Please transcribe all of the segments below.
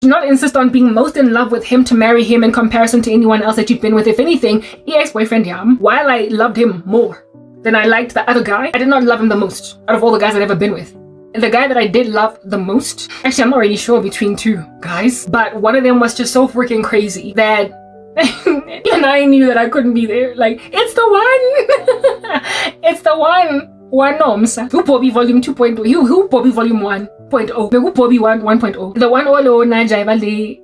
Do not insist on being most in love with him to marry him in comparison to anyone else that you've been with. If anything, ex-boyfriend yam, while I loved him more than I liked the other guy, I did not love him the most out of all the guys I'd ever been with. The guy that I did love the most, actually I'm not really sure between two guys, but one of them was just so freaking crazy that and I knew that I couldn't be there. Like, it's the one. It's the one. One nomsa. Who Bobby volume 2.0? Who Bobby volume 1.0? Who Bobby 1.0? The one all na jaiva le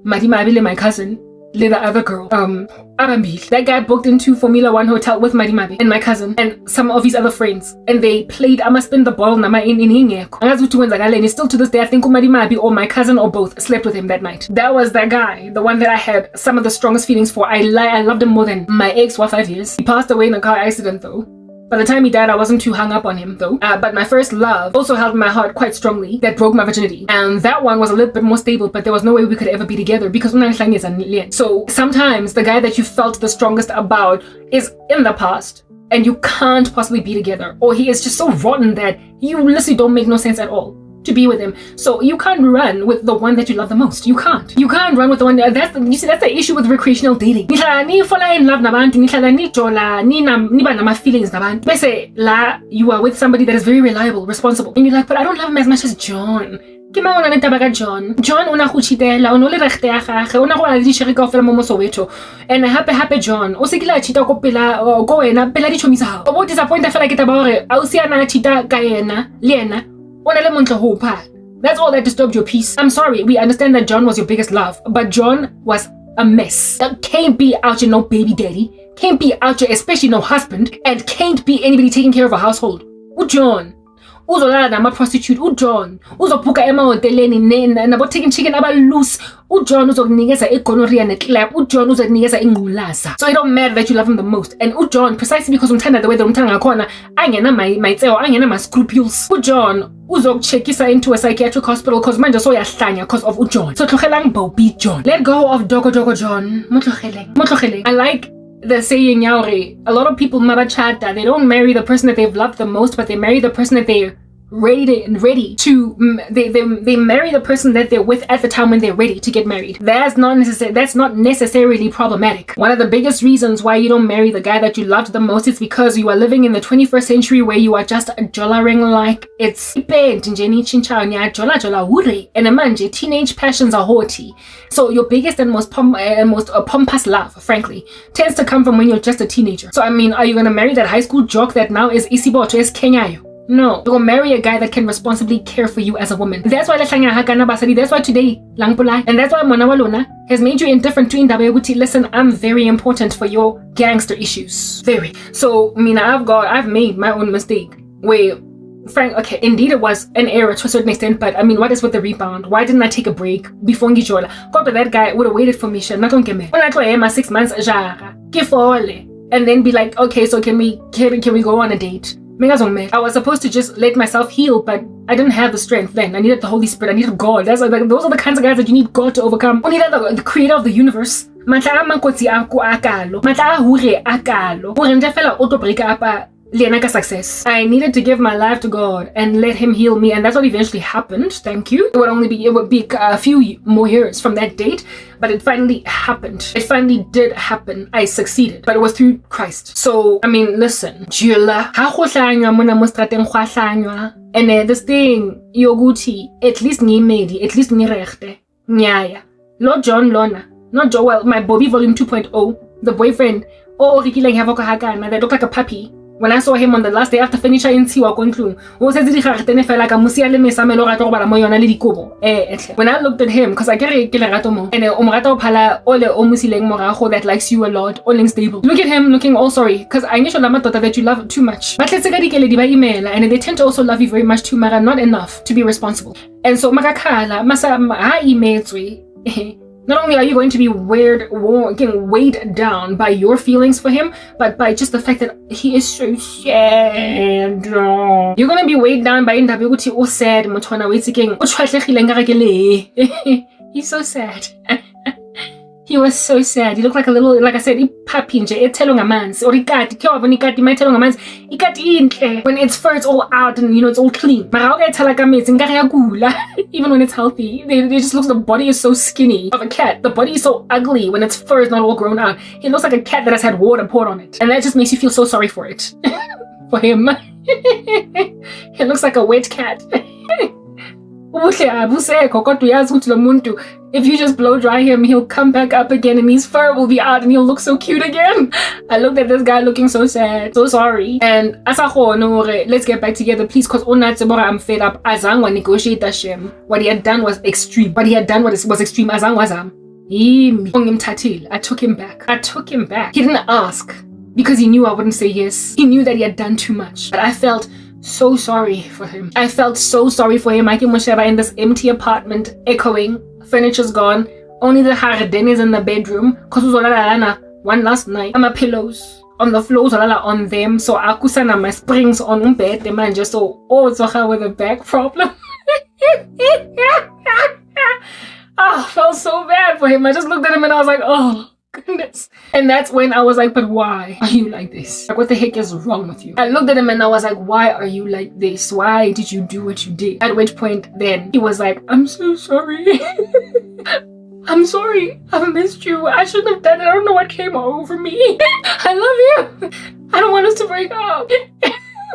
Madimabi, my cousin, le the other girl. Arambile. That guy booked into Formula 1 hotel with Madimabi and my cousin and some of his other friends, and they played I'ma spin the ball nama in ingeko. And still to this day I think Madimabi or my cousin or both slept with him that night. That was that guy, the one that I had some of the strongest feelings for. I loved him more than my ex for 5 years. He passed away in a car accident though. By the time he died, I wasn't too hung up on him though. But my first love also held my heart quite strongly. That broke my virginity. And that one was a little bit more stable, but there was no way we could ever be together because so sometimes the guy that you felt the strongest about is in the past and you can't possibly be together. Or he is just so rotten that you literally don't make no sense at all to be with him. So you can't run with the one that you love the most. You can't run with the one that's the issue with recreational dating. Ni fall in love nabantu, ni jola, ni ba nama feelings nabantu. Bese la you are with somebody that is very reliable, responsible. And you're like, but I don't love him as much as John. John una go cheatela, o no le regte ya gage, ona go ala di shiri kaofela mo Soweto. And happy John, o se kila cheata go pela go wena pela di chomi sa gago. O bo disappoint fela ke taba hore a o siana cheata ka yena le yena. That's all that disturbed your peace. I'm sorry, we understand that John was your biggest love, but John was a mess. That can't be out your no baby daddy, can't be out your especially no husband, and can't be anybody taking care of a household. John. Uzolala nama prostitute, John. Uzopuka ema hoteleni nabo taking chicken aba loose. John uzokunikeza igonorrhea neclap. John uzokunikeza ingculaza. So it don't matter that you love him the most. And John, precisely because umthanda the way that umthanda ngakhona, angena maitseo, angena ma scruples. John uzokucheckisa into a psychiatric hospital cause manje so yahlanya cause of John. So tlogelang Bobby John. Let go of Dogo John. Motlogele. I like the saying yauri, a lot of people mabachata, they don't marry the person that they've loved the most, but they marry the person that they're ready to they marry the person that they're with at the time when they're ready to get married. That's not necessarily problematic. One of the biggest reasons why you don't marry the guy that you loved the most is because you are living in the 21st century where you are just jollaring like it's and manje teenage passions are haughty. So your biggest and most pompous love, frankly, tends to come from when you're just a teenager. So I mean, are you gonna marry that high school jock that now is isiboto, is Kenyayo? No, you're gonna marry a guy that can responsibly care for you as a woman. That's why that's why today Langpulai, and that's why Monawalona has made you indifferent to Indabeguti. Listen, I'm very important for your gangster issues. Very. So I mean, I've made my own mistake where okay, indeed it was an error to a certain extent, but I mean, what is with the rebound? Why didn't I take a break before Ngijola? God, but that guy would have waited for me. Not gonna get me. When I told him 6 months, and then be like, okay, so can we go on a date? I was supposed to just let myself heal, but I didn't have the strength then. I needed the Holy Spirit. I needed God. Those are the kinds of guys that you need God to overcome. You need the creator of the universe. Success. I needed to give my life to God and let him heal me, and that's what eventually happened. Thank you. It would be a few more years from that date, but it finally happened. It finally did happen. I succeeded, but it was through Christ. So I mean, listen, and this thing yoguti at least rechte nyaya Lord John Lona not Joel, my Bobby volume 2.0, the boyfriend that looked like a puppy. When I saw him on the last day after finishing in Tiwa Konklung, when I looked at him, because I carry Kilarato and Omrato Pala Ole Omusileng Morajo that likes you a lot, Oling stable. Look at him looking all sorry, because I know that you love too much. But let's email, and they tend to also love you very much too, Mara, not enough to be responsible. And so Makakala, Masa emails not only are you going to be getting weighed down by your feelings for him, but by just the fact that he is so sad. You're going to be weighed down by Ndabeguti or sad. He's so sad. He was so sad. He looked like a little, like I said, puppy nje ethelwa ngamanzi or ikati. Khe wabona ikati mayithelwa ngamanzi. Ikati inhle when its fur is all out and it's all clean. Mara ukayithela kametsi nkare yagula. Even when it's healthy, they just looks. The body is so skinny of a cat. The body is so ugly when its fur is not all grown out. He looks like a cat that has had water poured on it, and that just makes you feel so sorry for it. For him. He looks like a wet cat. If you just blow dry him, he'll come back up again and his fur will be out and he'll look so cute again. I looked at this guy looking so sad, so sorry. And let's get back together, please, because I'm fed up. Azangwa negotiate Hashem. What he had done was extreme. What he had done was extreme. I took him back. He didn't ask because he knew I wouldn't say yes. He knew that he had done too much. But I felt so sorry for him. I felt so sorry for him. I came in this empty apartment, echoing. Furniture's gone. Only the harden is in the bedroom. Because one last night, my pillows on the floor on them. So akusana my springs on bed. The man just with a back problem. I felt so bad for him. I just looked at him and I was like, oh goodness. And that's when I was like, but why are you like this? Like, what the heck is wrong with you? I looked at him and I was like, why are you like this? Why did you do what you did? At which point then he was like, I'm so sorry. I'm sorry. I've missed you. I shouldn't have done it. I don't know what came over me. I love you. I don't want us to break up.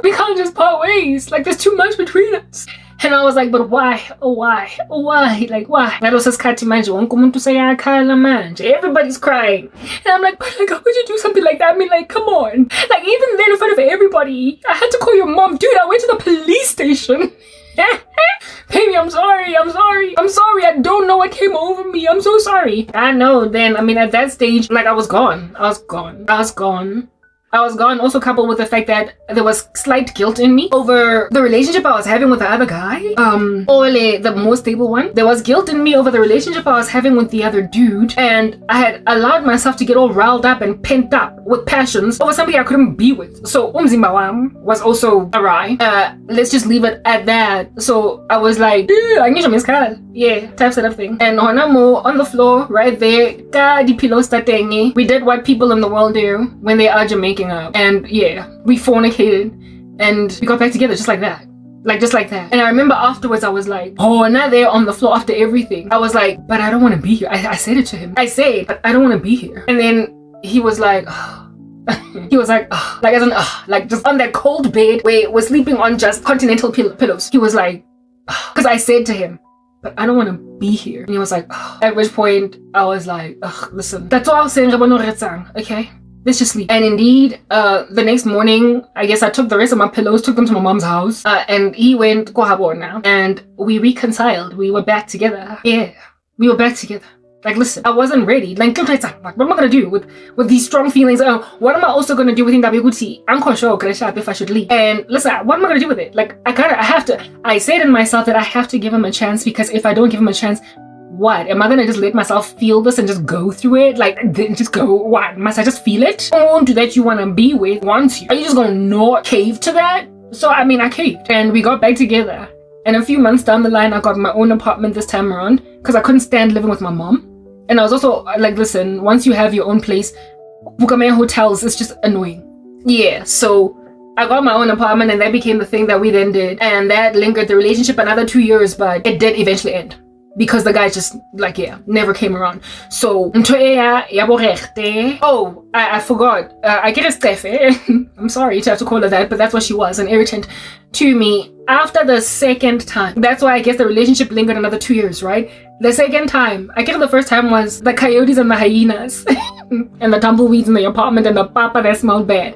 We can't just part ways. Like, there's too much between us. And I was like, but why? Oh, why? Oh, why? Like, why? Everybody's crying. And I'm like, but like, how could you do something like that? I mean, like, come on. Like, even then in front of everybody, I had to call your mom. Dude, I went to the police station. Baby, I'm sorry. I don't know what came over me. I'm so sorry. I know then. I mean, at that stage, like, I was gone. Also coupled with the fact that there was slight guilt in me over the relationship I was having with the other guy. Ole, the more stable one. There was guilt in me over the relationship I was having with the other dude. And I had allowed myself to get all riled up and pent up with passions over somebody I couldn't be with. So umzimba wam was also awry. Let's just leave it at that. So I was like, yeah, type sort of thing. And honamo on the floor right there, we did what people in the world do when they are Jamaican up. And yeah, we fornicated and we got back together just like that. Just like that. And I remember afterwards I was like, oh, now they're on the floor after everything. I was like, but I don't want to be here. I said it to him. I said, but I don't want to be here. And then he was like, he was like, like just on that cold bed where we're sleeping on just continental pillows. He was like, because I said to him, but I don't want to be here. And he was like, at which point I was like, listen, that's all I was saying, okay? Let's just sleep. And indeed, the next morning, I guess I took the rest of my pillows, took them to my mom's house, and he went now, and we reconciled. We were back together. Yeah, we were back together. Like, listen, I wasn't ready. Like, what am I gonna do with these strong feelings? What am I also gonna do with Ngabeguti? I'm quite sure if I should leave. And listen, what am I gonna do with it? Like, I have to. I said in myself that I have to give him a chance, because if I don't give him a chance, what? Am I gonna just let myself feel this and just go through it? Like, then just go, what? Must I just feel it? Someone that you wanna be with wants you. Are you just gonna not cave to that? So, I mean, I caved. And we got back together. And a few months down the line, I got my own apartment this time around, because I couldn't stand living with my mom. And I was also like, listen, once you have your own place, Bukamea hotels is just annoying. Yeah, so I got my own apartment and that became the thing that we then did. And that lingered the relationship another 2 years, but it did eventually end. Because the guy just, like, yeah, never came around. So, oh, I forgot. I get a Stefe. I'm sorry to have to call her that, but that's what she was, an irritant to me. After the second time, that's why I guess the relationship lingered another 2 years, right? The second time, I guess the first time was the coyotes and the hyenas, and the tumbleweeds in the apartment, and the papa that smelled bad,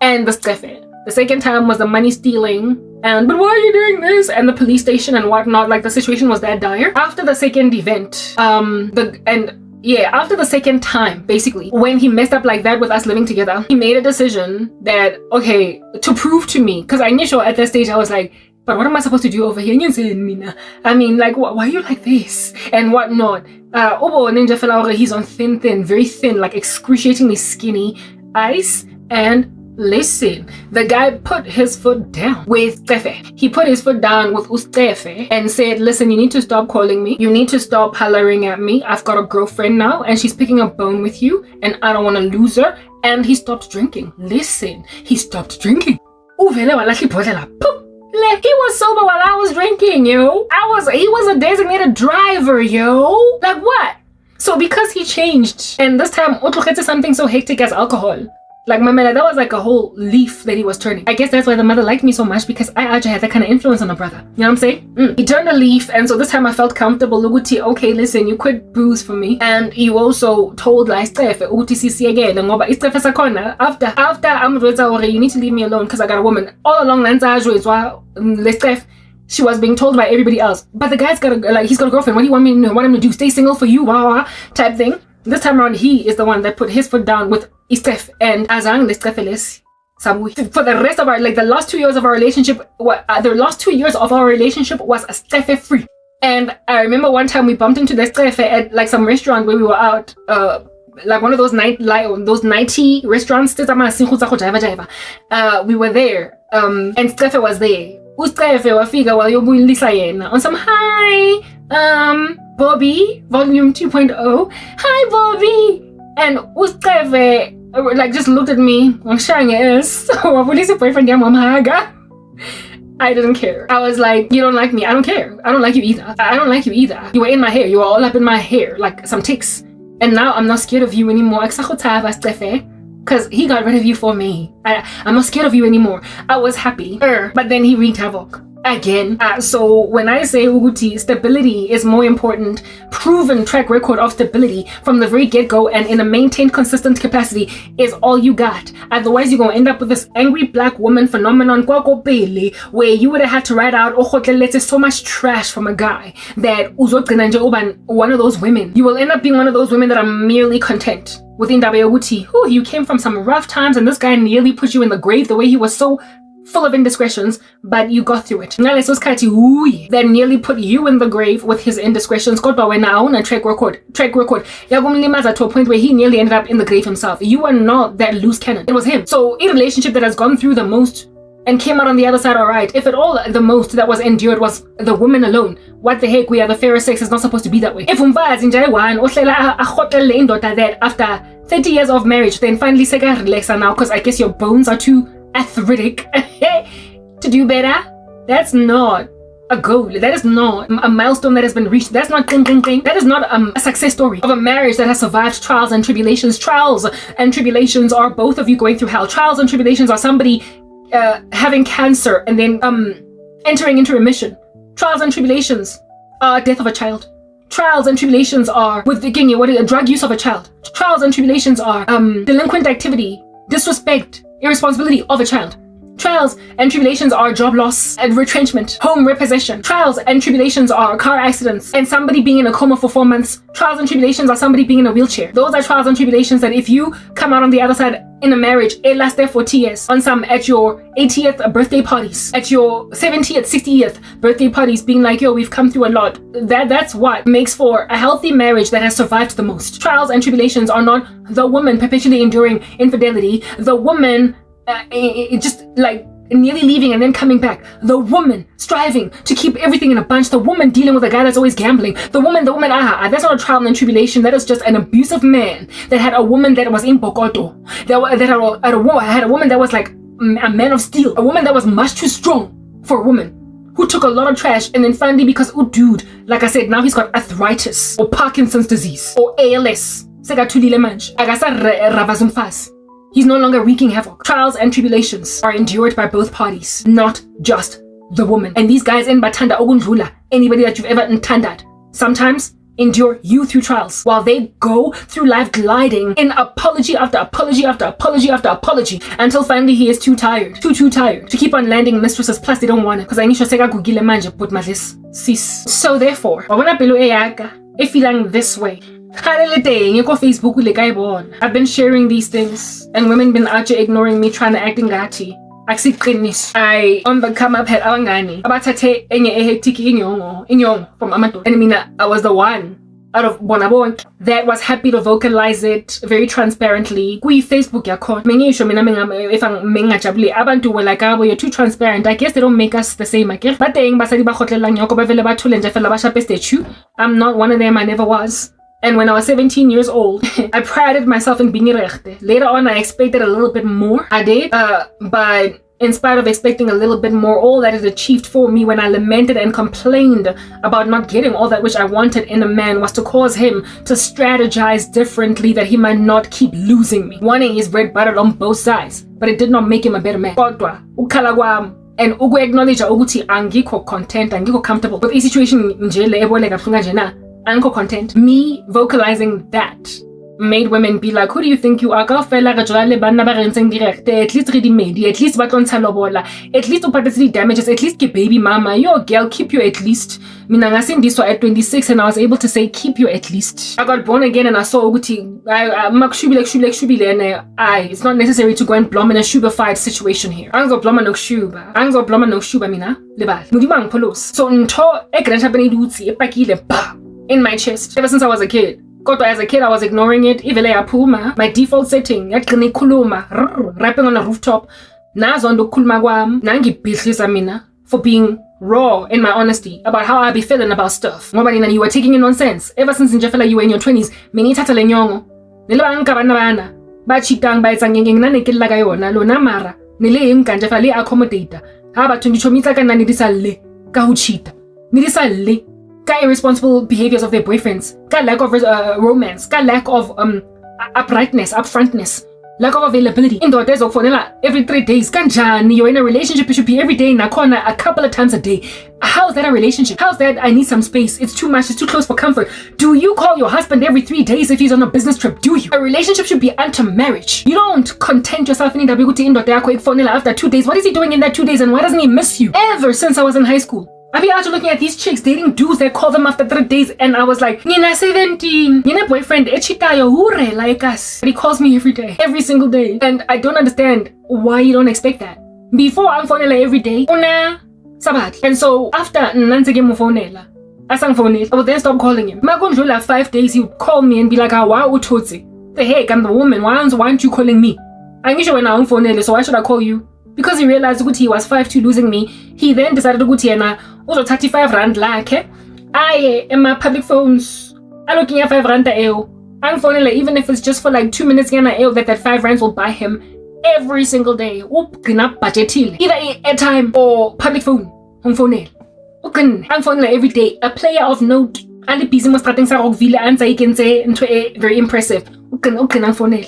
and the Stefe. The second time was the money stealing, and but why are you doing this? And the police station and whatnot. Like, the situation was that dire. After the second event, after the second time, basically, when he messed up like that with us living together, he made a decision that, okay, to prove to me, because I knew at that stage I was like, but what am I supposed to do over here? I mean, like, why are you like this? And whatnot. Obo Ninja fella, he's on thin, very thin, like excruciatingly skinny ice and Listen, the guy put his foot down with Stefe. He put his foot down with Stefe and said, listen, you need to stop calling me. You need to stop hollering at me. I've got a girlfriend now and she's picking a bone with you and I don't want to lose her. And he stopped drinking. Listen, he stopped drinking. He was sober while I was drinking, yo. He was a designated driver, yo. Like what? So because he changed, and this time something so hectic as alcohol. Like my man, that was like a whole leaf that he was turning. I guess that's why the mother liked me so much, because I actually had that kind of influence on the brother. You know what I'm saying? He turned a leaf, and so this time I felt comfortable. Luguti, okay, listen, you quit booze for me, and you also told like Steph, UTCC again, after I'm you need to leave me alone because I got a woman. All along, she was being told by everybody else, but the guy's got he's got a girlfriend. What do you want him to do? Stay single for you, type thing. This time around, he is the one that put his foot down with Istef and Azang Lestrefeles. For the rest of our, the last 2 years of our relationship, the last 2 years of our relationship was a Stefe free. And I remember one time we bumped into the Stefe at some restaurant where we were out, one of those nighty restaurants. We were there, and Stefe was there. Ustrefe wafika wayobuyilisa yena on some hi, Bobby, volume 2.0. Hi, Bobby. And Ustrefe just looked at me. I'm sharing his boyfriend. I didn't care. I was like, you don't like me. I don't care. I don't like you either. I don't like you either. You were in my hair. You were all up in my hair like some ticks. And now I'm not scared of you anymore. Because he got rid of you for me. I'm not scared of you anymore. I was happy. But then he wreaked havoc. Again. So when I say Uguti, stability is more important. Proven track record of stability from the very get-go and in a maintained consistent capacity is all you got. Otherwise, you're going to end up with this angry black woman phenomenon where you would have had to write out so much trash from a guy that one of those women. You will end up being one of those women that are merely content. Within Dabeoguti, you came from some rough times and this guy nearly put you in the grave the way he was so full of indiscretions, but you got through it. That nearly put you in the grave with his indiscretions. Track record. To a point where he nearly ended up in the grave himself. You are not that loose cannon. It was him. So a relationship that has gone through the most and came out on the other side all right. If at all the most that was endured was the woman alone, what the heck, we are the fairer sex. Is not supposed to be that way. If that after 30 years of marriage, then finally say now because I guess your bones are too arthritic to do better. That's not a goal. That is not a milestone that has been reached. That's not ding. That is not a success story of a marriage that has survived trials and tribulations. Trials and tribulations are both of you going through hell. Trials and tribulations are somebody having cancer and then entering into remission. Trials and tribulations are death of a child. Trials and tribulations are with drug use of a child. Trials and tribulations are delinquent activity, disrespect, irresponsibility of a child. Trials and tribulations are job loss and retrenchment, home repossession. Trials and tribulations are car accidents and somebody being in a coma for 4 months. Trials and tribulations are somebody being in a wheelchair. Those are trials and tribulations that if you come out on the other side in a marriage, it lasts there for years. On some, at your 80th birthday parties, at your 70th, 60th birthday parties, being like, yo, we've come through a lot. That's what makes for a healthy marriage that has survived the most. Trials and tribulations are not the woman perpetually enduring infidelity, the woman just nearly leaving and then coming back, the woman striving to keep everything in a bunch, the woman dealing with a guy that's always gambling, the woman, that's not a trial and tribulation. That is just an abusive man that had a woman that was in Bokoto, that had a woman that was like a man of steel, a woman that was much too strong for a woman who took a lot of trash, and then finally, because dude, like I said, now he's got arthritis or Parkinson's disease or ALS. He's no longer wreaking havoc. Trials and tribulations are endured by both parties, not just the woman. And these guys in Batanda Ogundrula, anybody that you've ever intended, sometimes endure you through trials while they go through life gliding in apology after apology after apology after apology until finally he is too tired to keep on landing mistresses. Plus they don't want it because I need to say gugile manje but madlis sis. So therefore, wabona pelo eyaka feeling this way. I've been sharing these things and women been out here ignoring me, trying to act ngati. I on the come up had abangani abathathe enye ehectic inyongo from amadoda. And I was the one out of bonabon that was happy to vocalize it very transparently. Facebook yakho. Mengisho mina if mengajabuli abantu were like, you're too transparent. I guess they don't make us the same. But they basadi ba khotlela nyoko ba vele ba thule nje fela ba shape statue. I'm not one of them. I never was. And when I was 17 years old, I prided myself in being rechte. Later on, I expected a little bit more. I did. But in spite of expecting a little bit more, all that it achieved for me when I lamented and complained about not getting all that which I wanted in a man was to cause him to strategize differently that he might not keep losing me. Wanting his bread buttered on both sides, but it did not make him a better man. Kodwa, ukhala kwami and acknowledge ukuthi angikho content, angikho comfortable with a situation nje le eboleka buhlungu nje na, angikho content. Me vocalizing that made women be like, who do you think you are? At least ready-made, at least at least the damages, at least keep baby mama, your girl, keep you at least. Mina seen this at 26 and I was able to say keep you at least. I got born again and I saw it's not necessary to go and blom in a shubified situation here. I'm going to blom no shuba mina lebal. So in my chest ever since I was a kid. As a kid, I was ignoring it. My default setting, rapping on a rooftop. For being raw in my honesty about how I be feeling about stuff. You were taking in nonsense. Ever since you were in your 20s, many tata lenyongo. Irresponsible behaviors of their boyfriends, lack of romance, lack of uprightness, upfrontness, lack of availability. In the days of every 3 days, you're in a relationship, it should be every day, a couple of times a day. How's that a relationship? How's that I need some space? It's too much, it's too close for comfort. Do you call your husband every 3 days if he's on a business trip? Do you? A relationship should be unto marriage. You don't content yourself in after 2 days. What is he doing in that 2 days and why doesn't he miss you? Ever since I was in high school, I be out looking at these chicks dating dudes that call them after 3 days, and I was like, Nina 17, Nina boyfriend, echitayo hure like us. But he calls me every day, every single day, and I don't understand why you don't expect that. Before I'm phoning every day, una sabat, and so after nanze game phonela, asang phone, I would then stop calling him. Magundula 5 days, he would call me and be like, wow, utotsi. The heck, I'm the woman. Why aren't you calling me? I knew when I'm phonela, so why should I call you? Because he realized he was 5'2" losing me, he then decided to go to 35 rand like I in my public phones. I'm looking at 5 rand I'm phoning even if it's just for like 2 minutes that 5 rands will buy him every single day. Either airtime or public phone. I'm phoning every day. A player of note. I very impressive.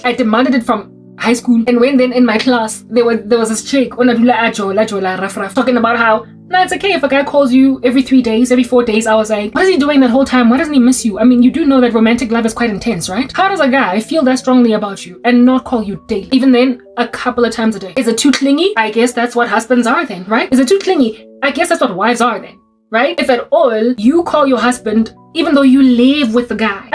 I demanded it from high school, and when then in my class there was this chick talking about how it's okay if a guy calls you every 3 days, every 4 days. I was like, what is he doing that whole time? Why doesn't he miss you? I mean, you do know that romantic love is quite intense, right? How does a guy feel that strongly about you and not call you daily, even then a couple of times a day? Is it too clingy? I guess that's what husbands are then, right? Is it too clingy? I guess that's what wives are then, right? If at all you call your husband even though you live with the guy,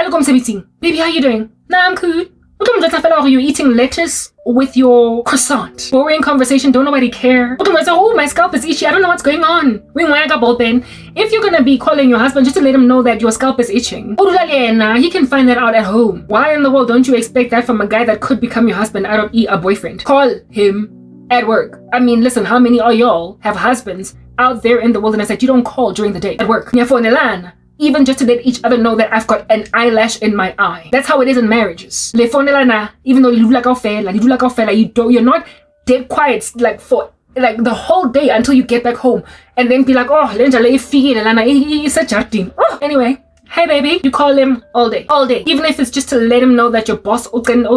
baby, how you doing? Nah, I'm cool. Are you eating lettuce with your croissant? Boring conversation, don't nobody care. Oh, my scalp is itchy, I don't know what's going on. If you're gonna be calling your husband just to let him know that your scalp is itching, he can find that out at home. Why in the world don't you expect that from a guy that could become your husband out of a boyfriend? Call him at work. I mean, listen, how many of y'all have husbands out there in the wilderness that you don't call during the day at work? Even just to let each other know that I've got an eyelash in my eye. That's how it is in marriages. Even though you do you're not dead quiet for the whole day until you get back home and then be like, anyway, hey baby, you call him all day, even if it's just to let him know that your boss that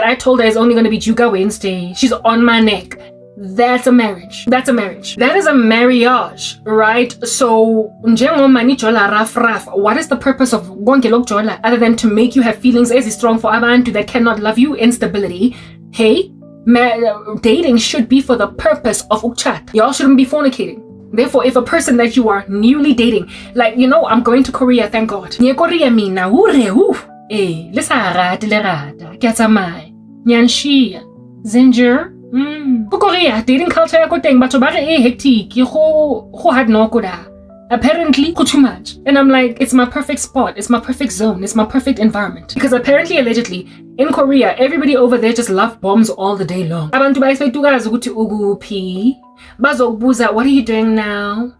I told her is only going to be Juga Wednesday. She's on my neck. That's a marriage. That is a marriage, right? So, what is the purpose of jola other than to make you have feelings as strong for abantu that cannot love you? Instability. Hey, dating should be for the purpose of ukchat. Y'all shouldn't be fornicating. Therefore, if a person that you are newly dating, I'm going to Korea, thank God. Korea mina, Zinger. Korea dating culture yako teng batho ba re hectic go hard no kuda Apparently, too much. And I'm like, it's my perfect spot. It's my perfect zone. It's my perfect environment. Because apparently, allegedly, in Korea, everybody over there just love bombs all the day long. Abantu ba-expect ukuthi ukuphi. Bazobuza, what are you doing now?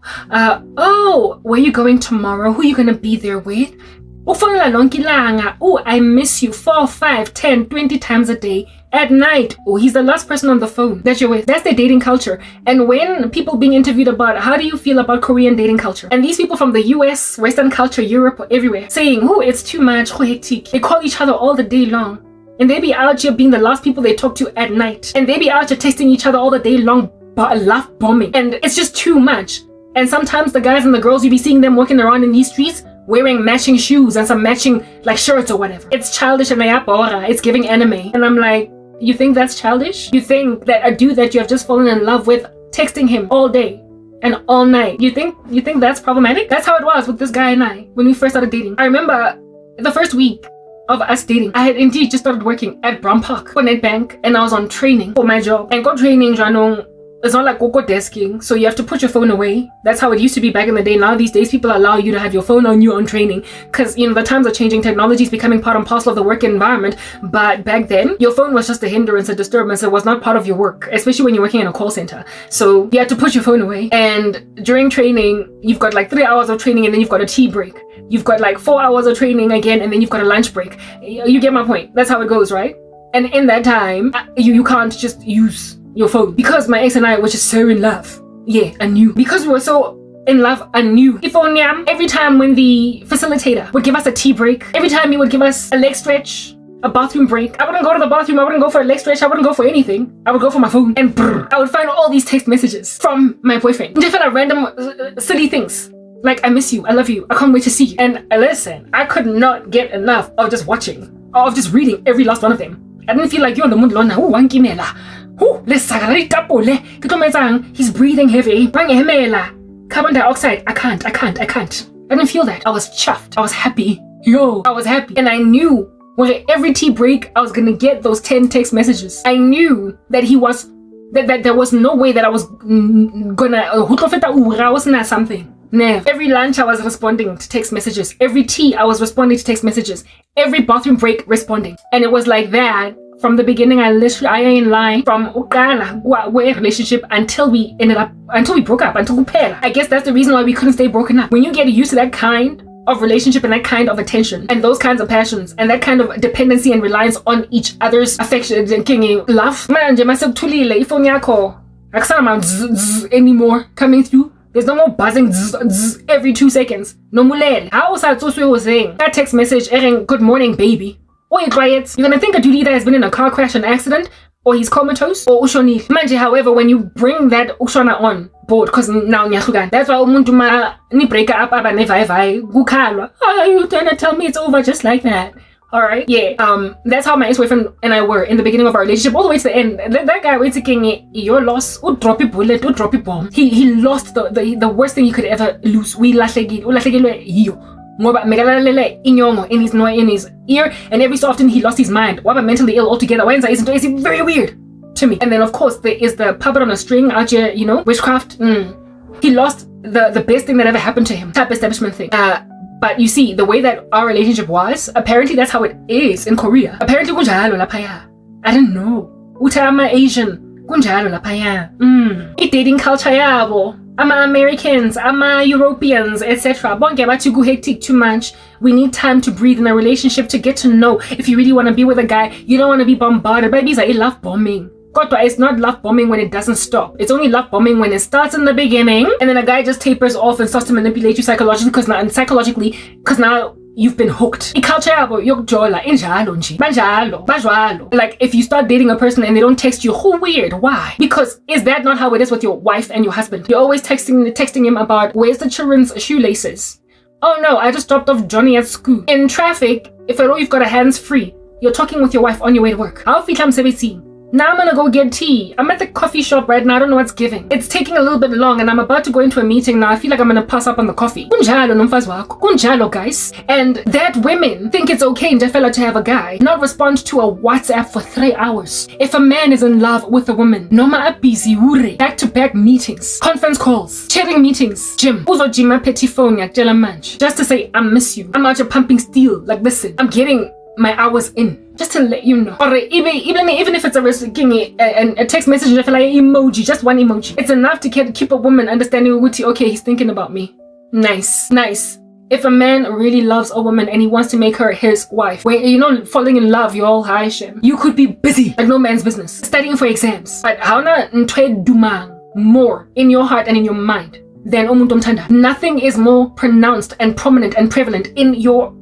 Oh, where are you going tomorrow? Who are you going to be there with? Oh, I miss you 4, 5, 10, 20 times a day. At night, oh, he's the last person on the phone that you're with. That's their dating culture. And when people being interviewed about how do you feel about Korean dating culture, and these people from the US, Western culture, Europe, everywhere, saying, oh, it's too much, they call each other all the day long. And they be out here being the last people they talk to at night. And they be out here texting each other all the day long, love bombing. And it's just too much. And sometimes the guys and the girls, you be seeing them walking around in these streets wearing matching shoes and some matching like shirts or whatever. It's childish and it's giving anime. And I'm like, you think that's childish? You think that a dude that you have just fallen in love with, texting him all day and all night, you think that's problematic? That's how it was with this guy and I when we first started dating. I remember the first week of us dating, I had indeed just started working at Brown Park for Nedbank, and I was on training for my job. And go training, it's not like go desking, so you have to put your phone away. That's how it used to be back in the day. Now these days people allow you to have your phone on you on training because the times are changing, technology is becoming part and parcel of the work environment. But back then your phone was just a hindrance, a disturbance. It was not part of your work, especially when you're working in a call center. So you had to put your phone away. And during training you've got like 3 hours of training, and then you've got a tea break. You've got like 4 hours of training again, and then you've got a lunch break. You get my point. That's how it goes, right? And in that time you can't just use your phone. Because my ex and I were just so in love. Yeah, anew. Because we were so in love anew. Every time when the facilitator would give us a tea break, every time he would give us a leg stretch, a bathroom break, I wouldn't go to the bathroom, I wouldn't go for a leg stretch, I wouldn't go for anything. I would go for my phone, and I would find all these text messages from my boyfriend. Different random silly things. Like, I miss you, I love you, I can't wait to see you. And listen, I could not get enough of just watching, of just reading every last one of them. I didn't feel like you're on the moon lona. He's breathing heavy. Carbon dioxide. I can't. I didn't feel that. I was chuffed. I was happy. I was happy. And I knew every tea break I was gonna get those 10 text messages. I knew that he was that there was no way that I was gonna something. Never. Every lunch I was responding to text messages. Every tea I was responding to text messages. Every bathroom break responding. And it was like that from the beginning. I ain't lying, from relationship until we broke up, until we pair. I guess that's the reason why we couldn't stay broken up. When you get used to that kind of relationship and that kind of attention and those kinds of passions and that kind of dependency and reliance on each other's affection and love, anymore coming through. There's no more buzzing every 2 seconds. No mulele. How was saying that text message, good morning, baby. Or you try it. You're gonna think a dude either has been in a car crash, an accident, or he's comatose, or ushonile. Manje, however, when you bring that ushona on board, because now nyahlukana, that's why umuntu ni break up aba nevai gukhalwa. Oh, you gonna tell me it's over just like that? All right, yeah. That's how my ex-boyfriend and I were in the beginning of our relationship, all the way to the end. That guy went to your loss, drop a bullet, drop a bomb. He lost the worst thing he could ever lose. We in his ear, and every so often he lost his mind. Waba mentally ill altogether. Why isn't it very weird to me? And then of course there is the puppet on a string out here, witchcraft. He lost the best thing that ever happened to him, type establishment thing. But you see, the way that our relationship was, apparently that's how it is in Korea. Apparently kunjalo lapaya. I didn't know. Utama Asian kunjalo lapaya. Dating culture yabo. Ama Americans, ama Europeans, etc. Bonke bathi ku hectic too much. We need time to breathe in a relationship to get to know if you really want to be with a guy. You don't want to be bombarded. Babies are love bombing. It's not love bombing when it doesn't stop. It's only love bombing when it starts in the beginning and then a guy just tapers off and starts to manipulate you psychologically because now you've been hooked. Like if you start dating a person and they don't text you, who weird? Why? Because is that not how it is with your wife and your husband? You're always texting him about where's the children's shoelaces? Oh no, I just dropped off Johnny at school. In traffic, if at all you've got a hands free, you're talking with your wife on your way to work. Now I'm gonna go get tea. I'm at the coffee shop right now. I don't know what's giving. It's taking a little bit long and I'm about to go into a meeting now. I feel like I'm gonna pass up on the coffee. Kunjalo nomfazi wakho. Kunjalo, guys. And that women think it's okay in Jafela to have a guy not respond to a WhatsApp for 3 hours. If a man is in love with a woman, noma a busy ure, back-to-back meetings, conference calls, chatting meetings, gym, uzo jima petty phone yakutela manje, just to say I miss you. I'm out here pumping steel. Like, listen, I'm getting my hours in. Just to let you know. Or even if it's a text message, like emoji, just one emoji. It's enough to keep a woman understanding, okay, he's thinking about me. Nice. If a man really loves a woman and he wants to make her his wife, where falling in love, you're all high shit. You could be busy, like no man's business, studying for exams. But how na ntwe dumang more in your heart and in your mind than umuntu omthanda. Nothing is more pronounced and prominent and prevalent in your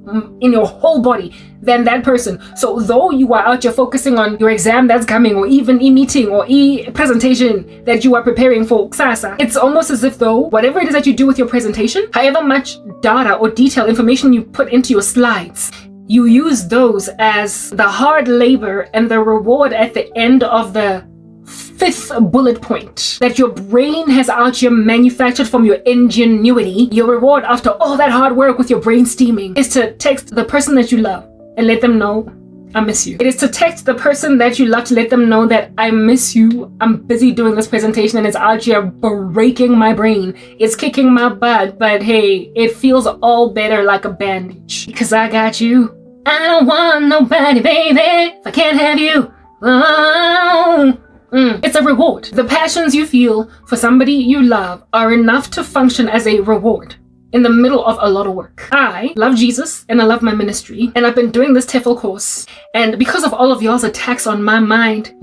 whole body than that person. So though you are out here focusing on your exam that's coming, or even e-meeting or e-presentation that you are preparing for kusasa, it's almost as if though whatever it is that you do with your presentation, however much data or detailed information you put into your slides, you use those as the hard labor and the reward at the end of the 5th bullet point that your brain has out here manufactured from your ingenuity. Your reward after all that hard work with your brain steaming is to text the person that you love and let them know I miss you. It is to text the person that you love to let them know that I miss you. I'm busy doing this presentation and it's out here breaking my brain. It's kicking my butt, but hey, it feels all better like a bandage because I got you. I don't want nobody, baby, if I can't have you. Oh. It's a reward. The passions you feel for somebody you love are enough to function as a reward in the middle of a lot of work. I love Jesus and I love my ministry, and I've been doing this TEFL course, and because of all of y'all's attacks on my mind,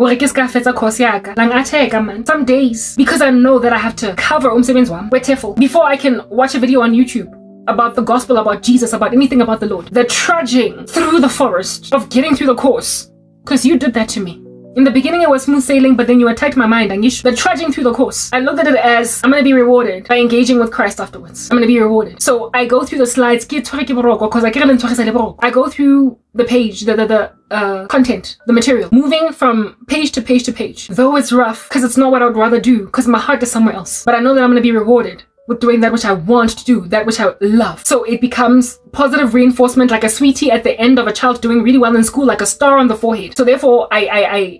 some days, because I know that I have to cover umsebenzi wami TEFL before I can watch a video on YouTube about the gospel, about Jesus, about anything about the Lord. The trudging through the forest of getting through the course, because you did that to me. In the beginning, it was smooth sailing, but then you attacked my mind, and the trudging through the course. I looked at it as I'm going to be rewarded by engaging with Christ afterwards. I'm going to be rewarded. So I go through the slides, I go through the page, the content, the material, moving from page to page to page. Though it's rough, because it's not what I would rather do, because my heart is somewhere else. But I know that I'm going to be rewarded with doing that which I want to do, that which I love. So it becomes positive reinforcement, like a sweetie at the end of a child doing really well in school, like a star on the forehead. So therefore, I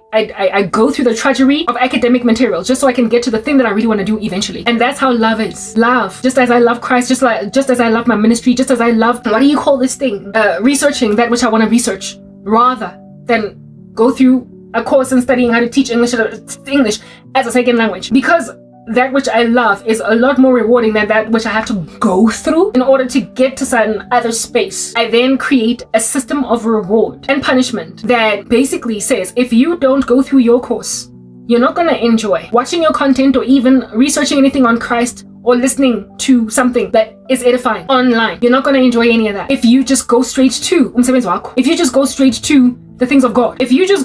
go through the trudgery of academic material just so I can get to the thing that I really want to do eventually. And that's how love is. Love, just as I love Christ, just as I love my ministry, just as I love, what do you call this thing? Researching that which I want to research, rather than go through a course and studying how to teach English as a second language. Because that which I love is a lot more rewarding than that which I have to go through in order to get to certain other space. I then create a system of reward and punishment that basically says, if you don't go through your course, you're not going to enjoy watching your content or even researching anything on Christ or listening to something that is edifying online. You're not going to enjoy any of that. If you just go straight to the things of God. If you just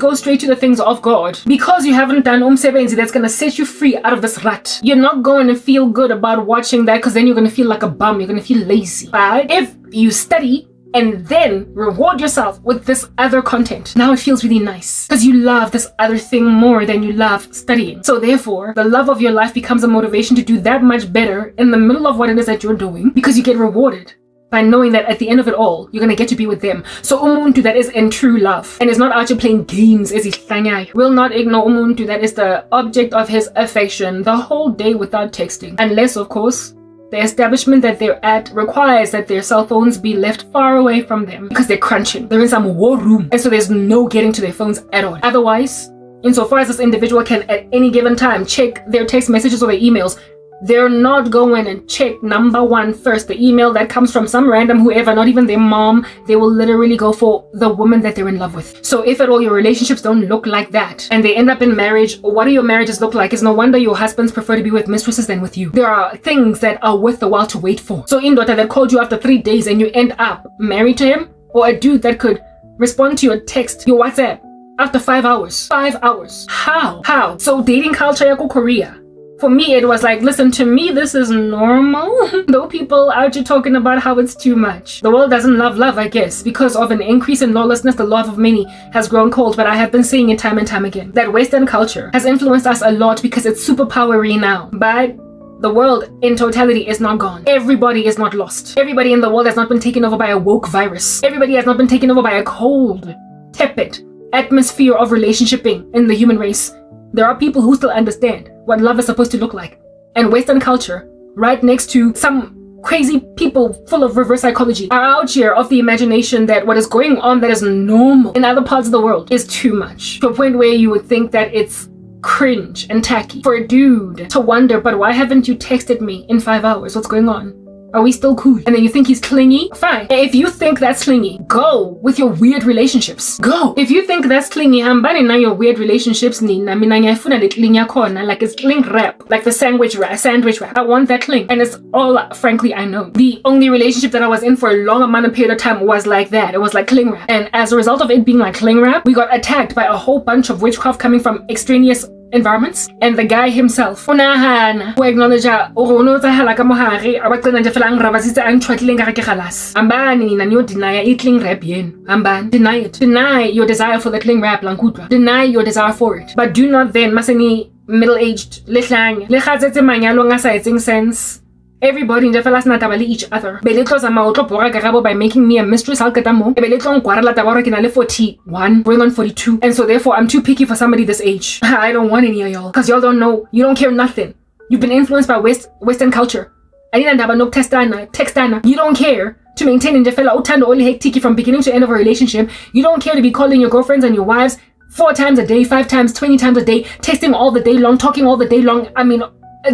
go straight to the things of God, because you haven't done umsebenzi that's going to set you free out of this rut, you're not going to feel good about watching that, because then you're going to feel like a bum. You're going to feel lazy. But if you study and then reward yourself with this other content, now it feels really nice because you love this other thing more than you love studying. So therefore, the love of your life becomes a motivation to do that much better in the middle of what it is that you're doing, because you get rewarded by knowing that at the end of it all, you're going to get to be with them. So umuntu that is in true love and is not out here playing games as ihlanyai will not ignore umuntu that is the object of his affection the whole day without texting. Unless, of course, the establishment that they're at requires that their cell phones be left far away from them because they're crunching. They're in some war room, and so there's no getting to their phones at all. Otherwise, insofar as this individual can at any given time check their text messages or their emails, they're not going and check number one first, the email that comes from some random whoever, not even their mom. They will literally go for the woman that they're in love with. So if at all your relationships don't look like that and they end up in marriage, what do your marriages look like? It's no wonder your husbands prefer to be with mistresses than with you. There are things that are worth the while to wait for. So in daughter that called you after 3 days and you end up married to him, or a dude that could respond to your text, your WhatsApp, after 5 hours. 5 hours. How? So dating culture yako Korea For me, it was like, listen, to me, this is normal. Though people out here talking about how it's too much. The world doesn't love, I guess. Because of an increase in lawlessness, the love of many has grown cold. But I have been saying it time and time again, that Western culture has influenced us a lot because it's superpowery now. But the world in totality is not gone. Everybody is not lost. Everybody in the world has not been taken over by a woke virus. Everybody has not been taken over by a cold, tepid atmosphere of relationshiping in the human race. There are people who still understand what love is supposed to look like. And Western culture, right next to some crazy people full of reverse psychology, are out here of the imagination that what is going on that is normal in other parts of the world is too much. To a point where you would think that it's cringe and tacky for a dude to wonder, but why haven't you texted me in 5 hours? What's going on? Are we still cool? And then you think he's clingy? Fine. If you think that's clingy, go with your weird relationships. Go. If you think that's clingy, hambani na your weird relationships nina. Mina ngiyafuna le cling yakhona, like it's cling wrap, like the sandwich wrap. I want that cling. And it's all, frankly, I know. The only relationship that I was in for a long amount of period of time was like that. It was like cling wrap. And as a result of it being like cling wrap, we got attacked by a whole bunch of witchcraft coming from extraneous environments, and the guy himself unahana who acknowledge urono tsa hala ka mohare abaqena nje fela ang rabasitse ang tshwatlileng ka ke galas ambani nina nyo deny it cling rap yen ambani deny it, deny your desire for the cling rap lankutwa, deny your desire for it, but do not then maseni middle-aged lehlang le gatsetse manyalo nga sa etseng sense. Everybody in the fellas na tabali each other. Beletlo za maotlo bora karabo by making me a mistress al katamo. Beletlo ngwara la tabora kina le 41, going on 42. And so therefore I'm too picky for somebody this age. I don't want any of y'all. Cause y'all don't know. You don't care nothing. You've been influenced by Western culture. Anina ndaba no textana. You don't care to maintain in the fella utando only hectic from beginning to end of a relationship. You don't care to be calling your girlfriends and your wives 4 times a day, 5 times, 20 times a day, texting all the day long, talking all the day long. I mean,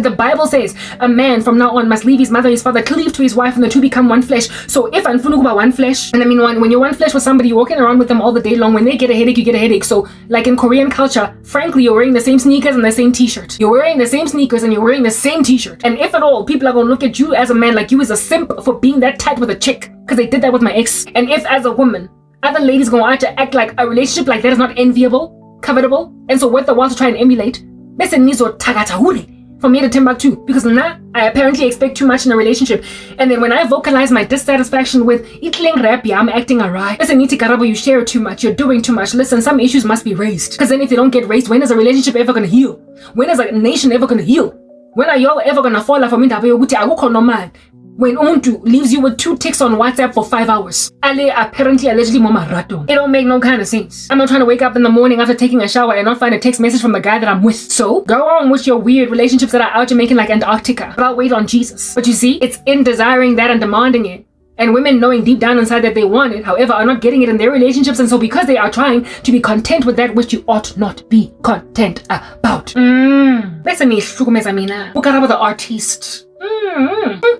the Bible says a man from now on must leave his mother, his father, cleave to his wife, and the two become one flesh. So if anfunukuba one flesh, and I mean when you're one flesh with somebody, you're walking around with them all the day long. When they get a headache, you get a headache. So like in Korean culture, frankly, you're wearing the same sneakers and the same t-shirt. You're wearing the same sneakers and you're wearing the same t-shirt. And if at all, people are gonna look at you as a man like you as a simp for being that tight with a chick, because they did that with my ex. And if as a woman, other ladies gonna have to act like a relationship like that is not enviable, covetable, and so worth the while to try and emulate, for me to Timbuktu, because now I apparently expect too much in a relationship. And then when I vocalize my dissatisfaction with itling rap, yeah, I'm acting awry. Listen, Niti Karabo, you share too much, you're doing too much. Listen, some issues must be raised. Because then if they don't get raised, when is a relationship ever gonna heal? When is a nation ever gonna heal? When are y'all ever gonna fall off of me? When umuntu leaves you with 2 ticks on WhatsApp for 5 hours. Ale apparently allegedly mama rato. It don't make no kind of sense. I'm not trying to wake up in the morning after taking a shower and not find a text message from the guy that I'm with. So go on with your weird relationships that are out here making like Antarctica. But I'll wait on Jesus. But you see, it's in desiring that and demanding it. And women knowing deep down inside that they want it, however, are not getting it in their relationships. And so because they are trying to be content with that which you ought not be content about. Bese ni hlukumeza mina. Ukarabo the artist.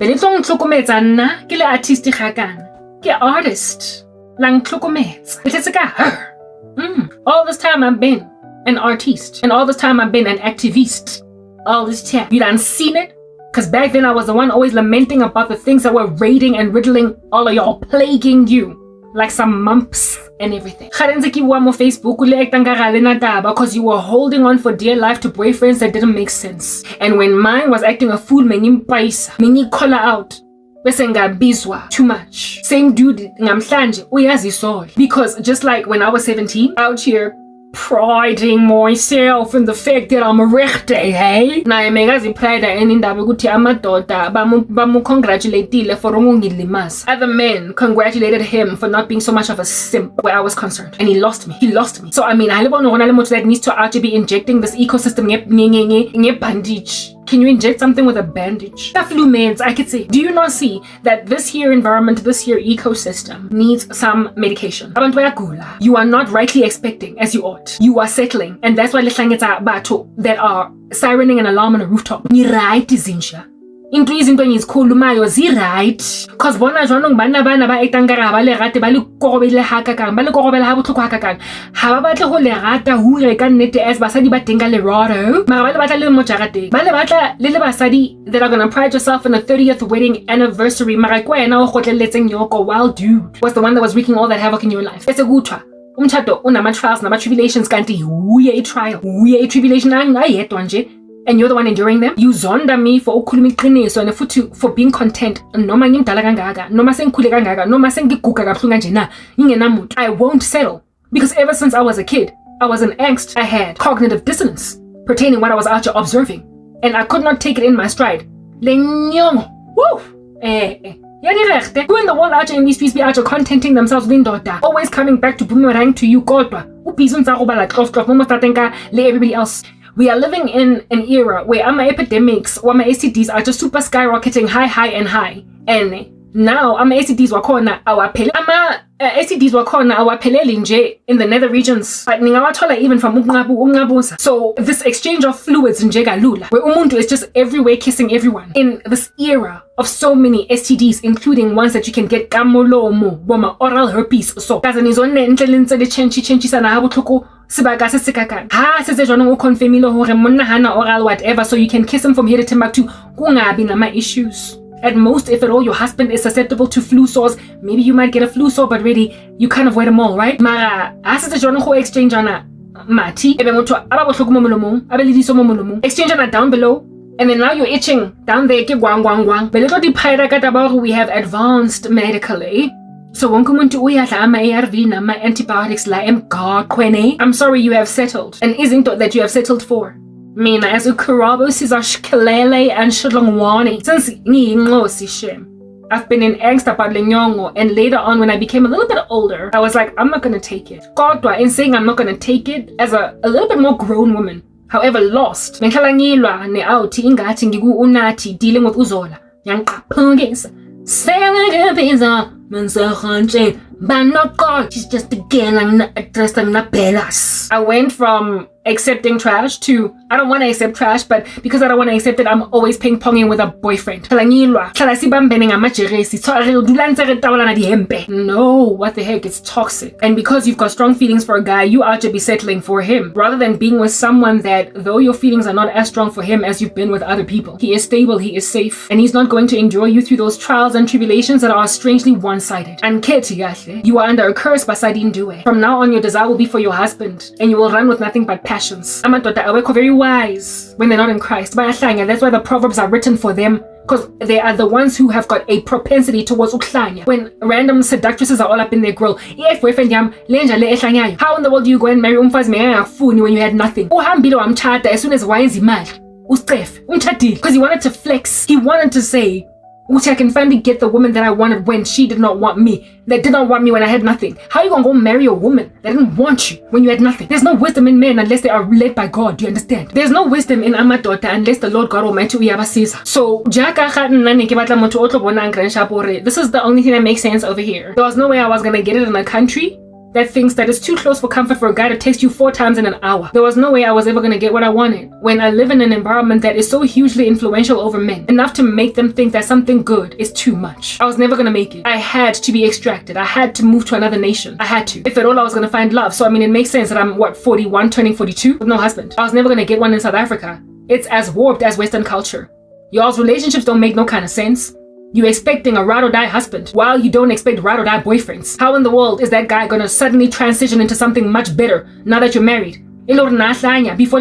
Belitong hlukumeza na ke le artist gakana. Ke artist. Lang hlukumeza. It's ka her. All this time I've been an artist. And all this time I've been an activist. All this time. You done seen it? Because back then I was the one always lamenting about the things that were raiding and riddling all of y'all, plaguing you. Like some mumps and everything. Facebook because you were holding on for dear life to boyfriends that didn't make sense. And when mine was acting a fool, many call her out. Too much. Same dude, because just like when I was 17, out here priding myself in the fact that I'm a rechte, hey? Na megazi pride indaba ukuthi amadoda bamu congratulate for ungilimaza. Other men congratulated him for not being so much of a simp where I was concerned. And he lost me. So I mean, I live on that needs to actually be injecting this ecosystem nge bandage. Can you inject something with a bandage? I could say. Do you not see that this here environment, this here ecosystem needs some medication? You are not rightly expecting as you ought. You are settling. And that's why that are sirening an alarm on a rooftop. Ni right zinsha. Into izinto ngizikhulumayo zi-right cause bona jwanong bana ba etang ka ba le rate ba le korobele hakakang ba le korobela ha botlhoko hakakang ha ba batle go le rata hure ka nnete as basadi ba tenga le roro mara ba le batla le mo jarateng ba le batla le basadi that are gonna pride yourself in a 30th wedding anniversary mara kwa ena o gotleletseng yoko while dude was the one that was wreaking all that havoc in your life. Bese kuthiwa umtshado unama trials nama tribulations kanti uye a trial uye a tribulation ayedwa nje and you're the one enduring them. You zonda me for ukhuluma iqiniso and for being content. Noma ngimdala kangaka, noma sengikhule kangaka, noma sengiguga kabuhlungu kanje na, ingenamuntu. I won't settle. Because ever since I was a kid, I was an angst. I had cognitive dissonance pertaining what I was out here observing. And I could not take it in my stride. Lenyongo. Woo! Who in the world out here in these streets be out here contenting themselves with indoda? Always coming back to boomerang to you, kodwa. Let everybody else. We are living in an era where epidemics or STDs are just super skyrocketing high and high. And now STDs wakhona STDs wakhona awapheleli nje in the nether regions, but ningawathola even from ungabuza. So this exchange of fluids nje kalula, where umuntu is just everywhere kissing everyone in this era of so many STDs, including ones that you can get kamolomo, boma oral herpes. So kazanizone ntlelinse le chenchi sana habutloko sibaka se sikaka ha se jona go confirmilo hore monna hana oral whatever, so you can kiss him from here to Timbuktu kungabi nama issues. At most, if at all, your husband is susceptible to flu sores, maybe you might get a flu sore, but really, you kind of wear them all, right? Mara, asite jona go exchange ana mati, ebe motho ababotlhoko mo molomong, abelediso mo molomong. Exchange ana down below, and then now you're itching down there ke gwang. Belego di phira ka taba we have advanced medically. So wonke umuntu uyadla ama-ARV nama-antibiotics la emgaqweni. I'm sorry you have settled, and izinto that you have settled for. Mina as ukurabo sizashkelele and shudlongwani since ngiyinqosi shem. I've been in angst about lenyongo, and later on when I became a little bit older, I was like, I'm not gonna take it. Kodwa in saying I'm not gonna take it as a little bit more grown woman, however lost. Menhlala ngilwa ne-outi ingathi ngiku-unati dealing with uzola. Yangiqaphukisa. Selekephiza mensahanje banokol. She's just again I'm not addressed, I'm not belas. I went from accepting trash to I don't want to accept trash, but because I don't want to accept it, I'm always ping-ponging with a boyfriend. No, what the heck, it's toxic. And because you've got strong feelings for a guy, you ought to be settling for him rather than being with someone that, though your feelings are not as strong for him as you've been with other people, he is stable, he is safe, and he's not going to endure you through those trials and tribulations that are strangely one-sided. And you are under a curse, but I didn't do it. From now on, your desire will be for your husband, and you will run with nothing but passions. Amadoda awekho very wise when they're not in Christ. Bayahlanya. That's why the Proverbs are written for them, because they are the ones who have got a propensity towards uklanya. When random seductresses are all up in their grill, how in the world do you go and marry umfazi mengangafuni when you had nothing? Uhambile wamchata as soon as wayenza imali. Because he wanted to flex. He wanted to say, which I can finally get the woman that I wanted when she did not want me, that did not want me when I had nothing. How are you gonna go marry a woman that didn't want you when you had nothing? There's no wisdom in men unless they are led by God. Do you understand? There's no wisdom in amadota unless the Lord God Almighty uyabasiza. So this is the only thing that makes sense over here. There was no way I was gonna get it in a country that thinks that it's too close for comfort for a guy to text you 4 times in an hour. There was no way I was ever going to get what I wanted when I live in an environment that is so hugely influential over men, enough to make them think that something good is too much. I was never going to make it. I had to be extracted. I had to move to another nation. I had to. If at all I was going to find love. So I mean, it makes sense that I'm 41, turning 42 with no husband. I was never going to get one in South Africa. It's as warped as Western culture. Y'all's relationships don't make no kind of sense. You're expecting a ride or die husband while you don't expect ride or die boyfriends. How in the world is that guy gonna suddenly transition into something much better now that you're married? Before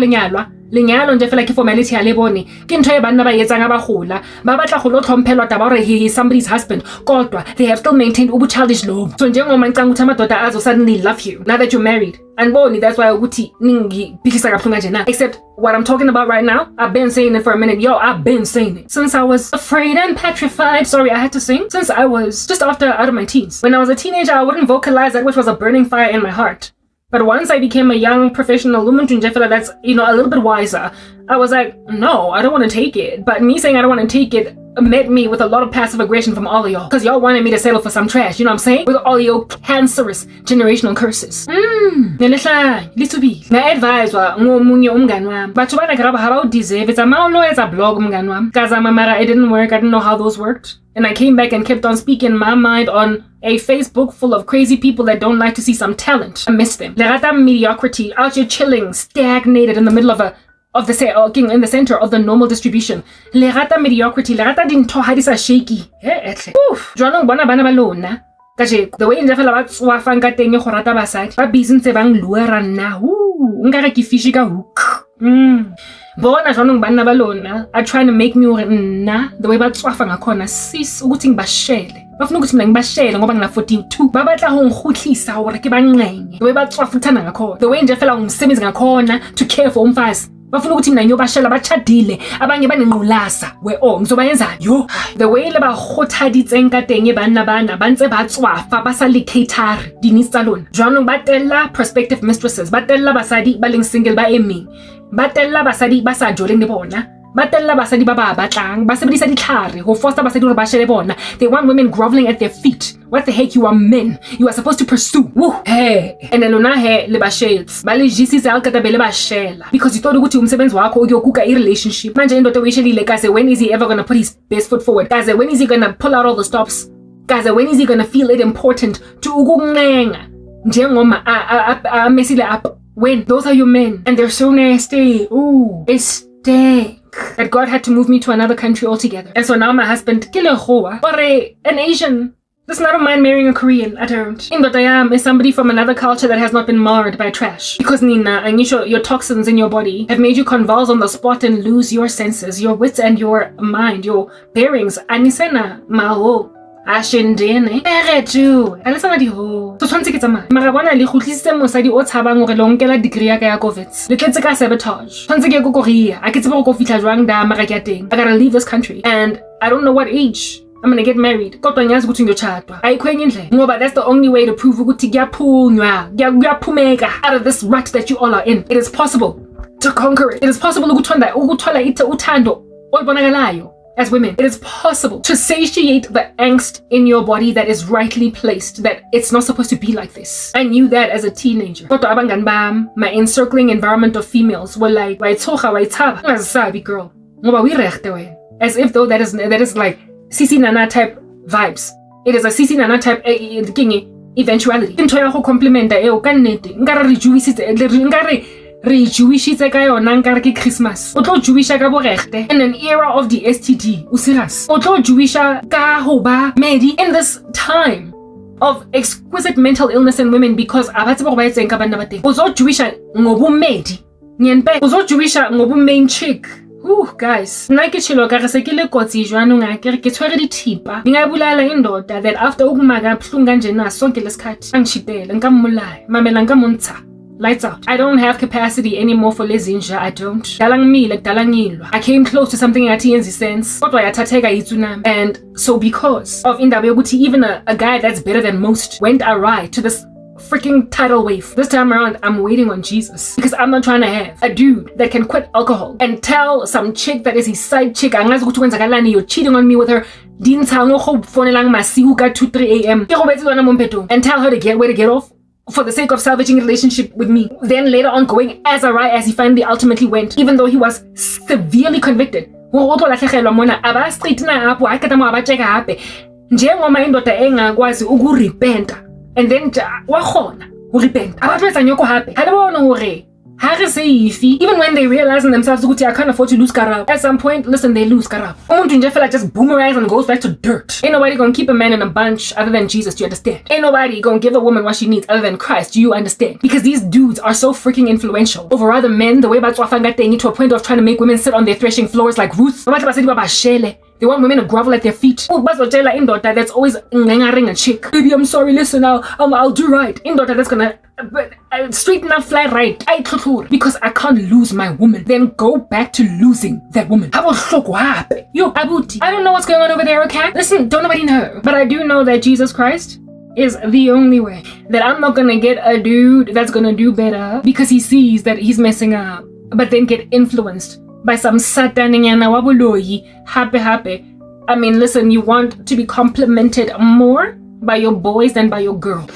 lenyalo nje fela ke formality ya lebone ke ntho e banna ba etsang abagola ba batla go lo tlhomphelwa taba gore he is somebody's husband, kodwa they have still maintained ubu-childish lobo. So njengoma ngicanga ukuthi amadoda azo suddenly love you now that you're married, and boni that's why ukuthi ningiphikisa kabuhlungu kanje na. Except what I'm talking about right now, I've been saying it for a minute. I've been saying it since I was afraid and petrified. Sorry, I had to sing. Since I was just out of my teens. When I was a teenager, I wouldn't vocalize that which was a burning fire in my heart. But once I became a young professional woman that's, a little bit wiser, I was like, no, I don't want to take it. But me saying I don't want to take it met me with a lot of passive aggression from all of y'all. Because y'all wanted me to settle for some trash, you know what I'm saying? With all your cancerous generational curses. Na advise wa ngomunye umngani wami. Batho bana graba how about deserve it. It's a blog umngani wami. Mara it didn't work. I didn't know how those worked. And I came back and kept on speaking my mind on a Facebook full of crazy people that don't like to see some talent. I miss them. Lerata mediocrity, out here chilling, stagnated in the middle of in the center of the normal distribution. Lerata mediocrity, lerata dinto hadisa shaky. Oof. Jwanong bona bana balona. Kaje the way nja fela ba tswa fanga teng go rata basadi. Ba busy ntse bang luera nna. Nkare ke fishi ka hook. bona jwanong banna ba lona are trying to make me na the way batswafa ngakhona sis ukuthi ngibashele bafuna ukuthi mina ngibashele ngoba ngina 42 babatla ho ngikhuhlisa hore ke banqenye the way batswafa ukuthanda ngakhona the way nje fela umsebenzi ngakhona to care for umfazi bafuna ukuthi mina ngiyobashela bachadile abanye banenqulasa ngizobayenza yo the way le ba khothaditseng ka teng banna bana bantse batswafa ba sa le cater dinisa lona jwanong batella prospective mistresses batella basadi ba leng single ba emeng batella basadi ba sa joleng le bona batella basadi ba ba batlang ba sebedisa ditlhare ho force basadi hore ba shele bona they want women groveling at their feet. What the heck? You are men. You are supposed to pursue. Woo. Hey. And then lona he le bashels ba le jisisa alkata bele bashela because you thought ukuthi umsebenzi wakho uyokuka I relationship manje indoda uyishelile kaze when is he ever going to put his best foot forward kaze when is he going to pull out all the stops kaze when is he going to feel it important to ukuncenga njengoma mesile up when those are your men and they're so nasty. Ooh, they stink. That God had to move me to another country altogether. And so now my husband, or an Asian. Listen, I don't mind marrying a Korean. I don't. In what I am is somebody from another culture that has not been marred by trash. Because Nina, and your toxins in your body have made you convulse on the spot and lose your senses, your wits and your mind, your bearings. Anisena maho. Ashindene eretu alisana di ho so tshwantse ke tsamaya mara bona le khutlisitse mosadi o tshabang gore lo nkela degree ya ka ya COVID le tletse ka sabotage tshwantse ke go Korea a ke tsebe go fitla jwang da mara ke teng I gotta leave this country and I don't know what age I'm gonna get married kodwa ngiyazi ukuthi ngiyotshadwa ayikhwenye indlela ngoba that's the only way to prove ukuthi kuyaphunywa kuyaphumeka out of this rut that you all are in. It is possible to conquer it. It is possible ukuthola uthando olubonakalayo. As women, it is possible to satiate the angst in your body that is rightly placed, that it's not supposed to be like this. I knew that as a teenager. But my encircling environment of females were like, waitsabi girl. As if though that is like Sisi Nana type vibes. It is a Sisi Nana type eventuality. Into ya go complimenta e o ka nnete. Nkare re juisitse re Jewisitse ka yona nkare ke Christmas o tlo Jewisha ka boregte in an era of the STD o serious o tlo Jewisha ka ho ba medi in this time of exquisite mental illness in women because abatse go ba etseng ka bana ba teng o zo Jewisha ngobumedi nyenpe o zo Jewisha ngobumain chick. Ooh, guys, nna ke tshilo ka re se ke le kotsi jwanong a ke tshwere dithipa ngayabulala indoda that after ukumaga phlunga kanje na sonke lesikhathi angishitele nkamulaya mamela nkamontsha. Lights out. I don't have capacity anymore for lezinja. I don't. I came close to something that makes sense. And so because of indaba yokuthi even a guy that's better than most went awry to this freaking tidal wave. This time around, I'm waiting on Jesus because I'm not trying to have a dude that can quit alcohol and tell some chick that is his side chick, you're cheating on me with her. 2-3 a.m. and tell her to get off. For the sake of salvaging a relationship with me. Then later on going as awry as he finally ultimately went, even though he was severely convicted. And then even when they realize in themselves I can't afford to lose karab. At some point, listen, they lose karab. Just boomerangs and goes back to dirt. Ain't nobody gonna keep a man in a bunch other than Jesus, do you understand? Ain't nobody gonna give a woman what she needs other than Christ, do you understand? Because these dudes are so freaking influential over other men, the way to a point of trying to make women sit on their threshing floors like Ruth. They want women to grovel at their feet. That's always a chick. Baby, I'm sorry, listen, I'll do right. That's gonna straighten up, fly right. Because I can't lose my woman. Then go back to losing that woman. How about what happened? Yo, Abuti, I don't know what's going on over there, okay? Listen, don't nobody know. But I do know that Jesus Christ is the only way. That I'm not gonna get a dude that's gonna do better because he sees that he's messing up, but then get influenced by some sataniana wabuloyi happy. I mean, listen, you want to be complimented more by your boys than by your girl.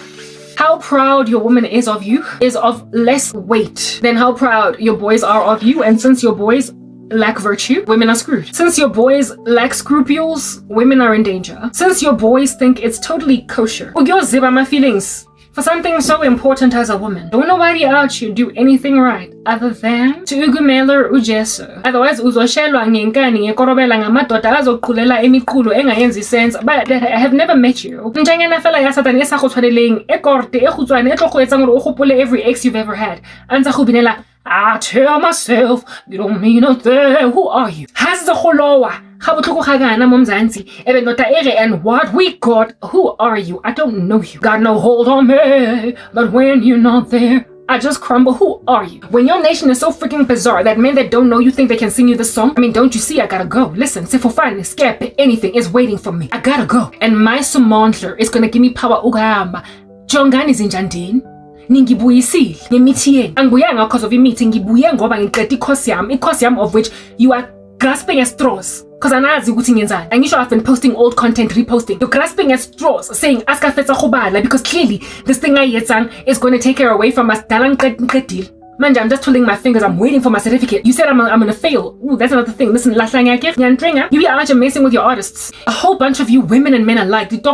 How proud your woman is of you is of less weight than how proud your boys are of you. And since your boys lack virtue, women are screwed. Since your boys lack scruples, women are in danger. Since your boys think it's totally kosher, my feelings for something so important as a woman. Don't nobody out you do anything right other than to ugumela ujesu. Otherwise uzoshelwa ngenkani ngekorobela ngamadoda azoqulela imiqulo engayenzi sense. But I have never met you. Njengana fela ya satani esa go tshwaneleng e korte e khutswane e tlo go etsa gore o gopole every ex you've ever had. Antsa go binela I tell myself you don't mean nothing. Who are you? Has the kholowa ga botlhoko ga kana mo mzansi ebe nota ere and what we got. Who are you? I don't know you. Got no hold on me, but when you're not there I just crumble. Who are you? When your nation is so freaking bizarre that men that don't know you think they can sing you this song? I mean, don't you see? I gotta go. Listen, say for fun, skip anything is waiting for me. I gotta go. And my Sumantler is gonna give me power. Ugamba. Jongani zinjandini. Ningibuyisile ngemithiyeni. Angibuyanga because of imithi, ngibuye ngoba ngiqeda ikhosi yami of which you are grasping at straws. Cause anazi ukuthi ngenzani. And you sure I've been posting old content, reposting. You're grasping at straws, saying ask afetsa khubala because clearly this thing ayetsang is going to take her away from us. Dalang qedile. Manje, I'm just twiddling my fingers. I'm waiting for my certificate. You said I'm gonna fail. Ooh, that's another thing. Listen, you be out here messing with your artists. A whole bunch of you women and men alike. Did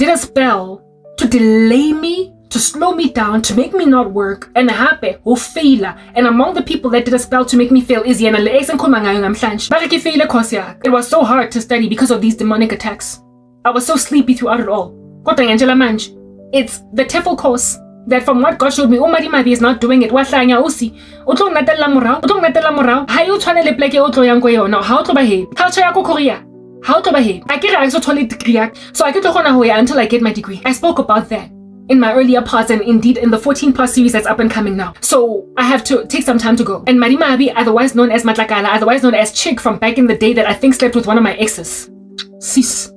a spell to delay me, to slow me down, to make me not work, and happy or fail. And among the people that did a spell to make me fail is Yana Lex and It was so hard to study because of these demonic attacks. I was so sleepy throughout it all. It's the TEFL course that from what God showed me, Umari Mabi is not doing it. Culture yako Korea. How to behave. I get a degree, so I get to Honahoya until I get my degree. I spoke about that in my earlier parts and indeed in the 14+ series that's up and coming now. So I have to take some time to go. And Marima Abi, otherwise known as Matlakala, otherwise known as Chick from back in the day that I think slept with one of my exes. Sis.